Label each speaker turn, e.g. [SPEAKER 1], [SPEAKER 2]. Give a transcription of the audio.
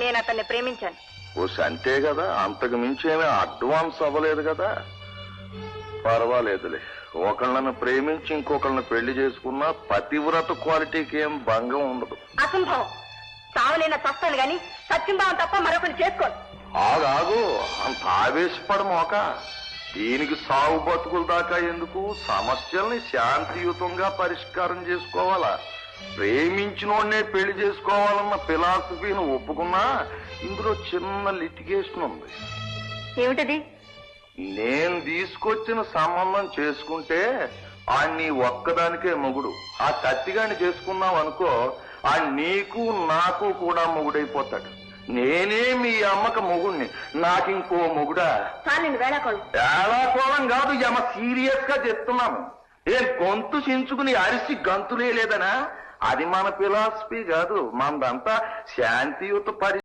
[SPEAKER 1] నేను అతన్ని ప్రేమించాను.
[SPEAKER 2] అంతే కదా, అంతకు మించి ఏమీ అడ్వాన్స్ అవ్వలేదు కదా. పర్వాలేదులే, ఒకళ్ళని ప్రేమించి ఇంకొకళ్ళని పెళ్లి చేసుకున్నా పతివ్రత క్వాలిటీకి ఏం భంగం ఉండదు.
[SPEAKER 1] అసంభవం. సావులైనా చస్తాను గాని సత్యంభావం తప్ప మరొకరిని చేసుకోను.
[SPEAKER 2] ఆగాగు, అంత ఆవేశపడమోక. దీనికి సాగు బతుకుల దాకా ఎందుకు? సమస్యల్ని శాంతియుతంగా పరిష్కారం చేసుకోవాలా. ప్రేమించినోడ్నే పెళ్లి చేసుకోవాలన్న ఫిలాసఫీని ఒప్పుకున్నా ఇందులో చిన్న లిటిగేషన్ ఉంది.
[SPEAKER 1] ఏమిటది?
[SPEAKER 2] నేను తీసుకొచ్చిన సంబంధం చేసుకుంటే ఆ నీ ఒక్కదానికే మొగుడు. ఆ కత్తిగాని చేసుకున్నావు అనుకో, ఆ నీకు నాకు కూడా మొగుడైపోతాడు. నేనే మీ అమ్మక మొగుడిని, నాకింకో మొగుడా? వేళాకోళం కాదు, యమ సీరియస్ గా చెప్తున్నాను. ఏం గొంతు చించుకుని అరిసి గంతులే లేదనా? అది మన ఫిలాసఫీ కాదు. మనదంతా శాంతియుత